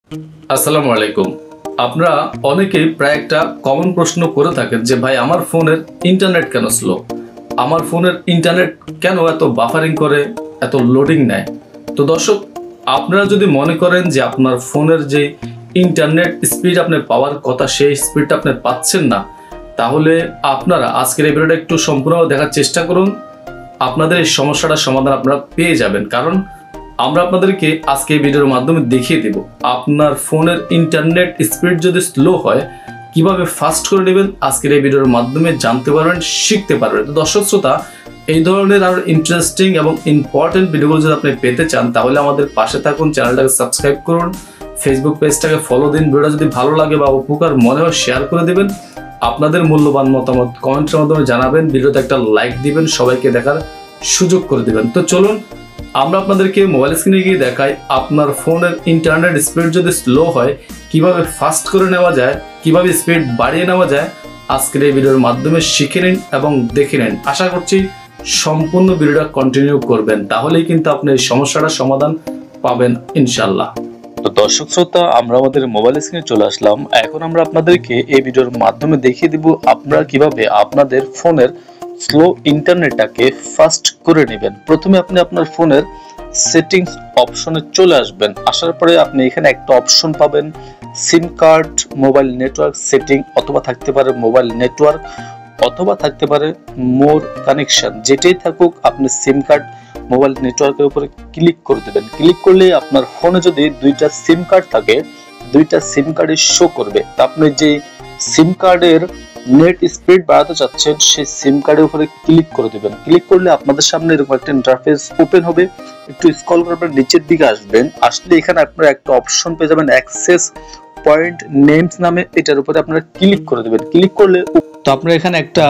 আসসালামু আলাইকুম। আপনারা অনেকেই প্রায় একটা কমন প্রশ্ন করে থাকেন যে ভাই আমার ফোনের ইন্টারনেট কেন স্লো, আমার ফোনের ইন্টারনেট কেন এত বাফারিং করে, এত লোডিং নেয়। তো দর্শক, আপনারা যদি মনে করেন যে আপনার ফোনের যে ইন্টারনেট স্পিড আপনি পাওয়ার কথা সেই স্পিডটা আপনি পাচ্ছেন না, তাহলে আপনারা আজকের এই ভিডিওটা একটু সম্পূর্ণ দেখার চেষ্টা করুন। আপনাদের এই সমস্যাটার সমাধান আপনারা পেয়ে যাবেন, কারণ আমরা আপনাদেরকে আজকে এই ভিডিওর মাধ্যমে দেখিয়ে দেব আপনার ফোনের ইন্টারনেট স্পিড যদি স্লো হয় কিভাবে ফাস্ট করে নেবেন। আজকের এই ভিডিওর মাধ্যমে জানতে পারবেন, শিখতে পারবেন। তো দর্শক শ্রোতা, এই ধরনের আরো ইন্টারেস্টিং এবং ইম্পর্টেন্ট ভিডিওগুলো যদি আপনি পেতে চান তাহলে আমাদের পাশে থাকুন, চ্যানেলটাকে সাবস্ক্রাইব করুন, ফেসবুক পেজটাকে ফলো দিন। ভিডিওটা যদি ভালো লাগে বা উপকার মনে হয় শেয়ার করে দেবেন, আপনাদের মূল্যবান মতামত কমেন্টের মাধ্যমে জানাবেন, ভিডিওতে একটা লাইক দিবেন, সবাইকে দেখার সুযোগ করে দিবেন। তো চলুন আমরা আপনাদেরকে মোবাইল স্ক্রিনে গিয়ে দেখাই আপনার ফোনের ইন্টারনেট স্পিড যদি স্লো হয় কিভাবে ফাস্ট করে নেওয়া যায়, কিভাবে স্পিড বাড়িয়ে নেওয়া যায়। আজকের এই ভিডিওর মাধ্যমে শিখে নিন এবং দেখে নিন। আশা করছি সম্পূর্ণ ভিডিওটা কন্টিনিউ করবেন, তাহলেই কিন্তু আপনি এই সমস্যাটার সমাধান পাবেন ইনশাল্লাহ। তো দর্শক শ্রোতা, আমরা আমাদের মোবাইল স্ক্রিনে চলে আসলাম। এখন আমরা আপনাদেরকে এই ভিডিওর মাধ্যমে দেখিয়ে দিব আপনারা কিভাবে আপনাদের ফোনের স্লো ইন্টারনেটটাকে ফাস্ট করে নেবেন। প্রথমে আপনি আপনার ফোনের সেটিংস অপশনে চলে আসবেন। আসার পরে আপনি এখানে একটা অপশন পাবেন সিম কার্ড, মোবাইল নেটওয়ার্ক সেটিং, অথবা থাকতে পারে মোবাইল নেটওয়ার্ক, অথবা থাকতে পারে মোর কানেকশন। যেটাই থাকুক আপনি সিম কার্ড মোবাইল নেটওয়ার্কের উপরে ক্লিক করে দেবেন। ক্লিক করলে আপনার ফোনে যদি দুইটা সিম কার্ড থাকে, দুইটা সিম কার্ডে শো করবে। তা আপনি যে সিম কার্ডের নেট স্পিড বাড়াতে চাচ্ছেন সেই সিম কার্ডের উপরে ক্লিক করে দেবেন। ক্লিক করলে আপনাদের সামনে এরকম একটা ইন্টারফেস ওপেন হবে। একটু স্ক্রল করবেন, নিচের দিকে আসবেন। আসলে এখানে আপনারা একটা অপশন পেয়ে যাবেন অ্যাক্সেস পয়েন্ট নেমস নামে, এটার উপরে আপনারা ক্লিক করে দেবেন। ক্লিক করলে তো আপনারা এখানে একটা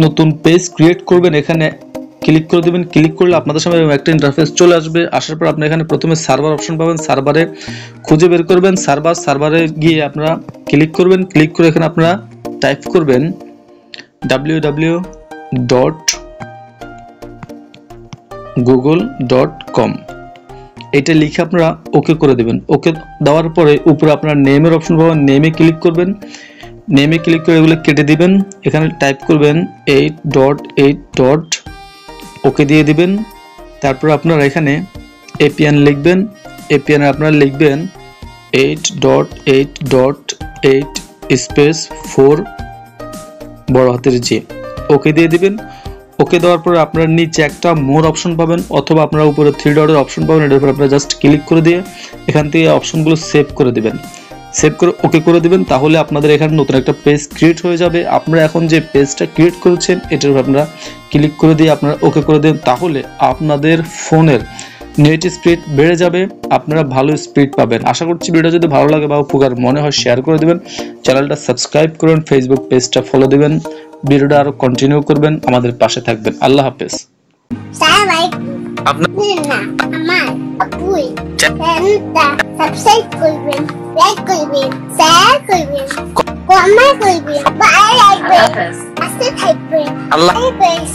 নতুন পেজ ক্রিয়েট করবেন, এখানে ক্লিক করে দেবেন। ক্লিক করলে আপনাদের সামনে একটা ইন্টারফেস চলে আসবে। আসার পর আপনি এখানে প্রথমে সার্ভার অপশন পাবেন, সার্ভারে খুঁজে বের করবেন সার্ভারে গিয়ে আপনারা ক্লিক করবেন। ক্লিক করে এখানে আপনারা টাইপ করবেন www.google.com। এটা লিখে আপনারা ওকে করে দেবেন। ওকে দেওয়ার পরে উপরে আপনারা নেমের অপশন পাবেন, নেমে ক্লিক করবেন। নেমে ক্লিক করে এগুলো কেটে দিবেন। এখানে টাইপ করবেন 8.8. ওকে দিয়ে দিবেন। তারপর আপনারা এখানে এপিএন লিখবেন। এপিএন আপনারা লিখবেন 8.8.8 স্পেস 4 বড় হাতের জি। ওকে দিয়ে দিবেন। ওকে দেওয়ার পরে আপনারা নিচে একটা মোর অপশন পাবেন, অথবা আপনারা উপরে 3 ডটের অপশন পাবেন। এটার উপর আপনারা জাস্ট ক্লিক করে দিয়ে এখান থেকে অপশনগুলো সেভ করে দিবেন। সেভ করে ওকে করে দিবেন। তাহলে আপনাদের এখানে নতুন একটা পেজ ক্রিয়েট হয়ে যাবে। আপনারা এখন যে পেজটা ক্রিয়েট করেছেন এটার উপর আপনারা ক্লিক করে দিয়ে আপনারা ওকে করে দেন। তাহলে আপনাদের ফোনের নেট স্পিড বেড়ে যাবে, আপনারা ভালো স্পিড পাবেন। আশা করছি ভিডিও যদি ভালো লাগে বা উপকার মনে হয় শেয়ার করে দিবেন, চ্যানেলটা সাবস্ক্রাইব করুন, ফেসবুক পেজটা ফলো দিবেন, ভিডিওটা আরো কন্টিনিউ করবেন, আমাদের পাশে থাকবেন। আল্লাহ হাফেজ। সাবস্ক্রাইব করবেন, লাইক করবেন, শেয়ার করবেন, কমেন্ট করবেন, ভালো লাগবে। আস্তে থাকবেন। আল্লাহ হাফেজ।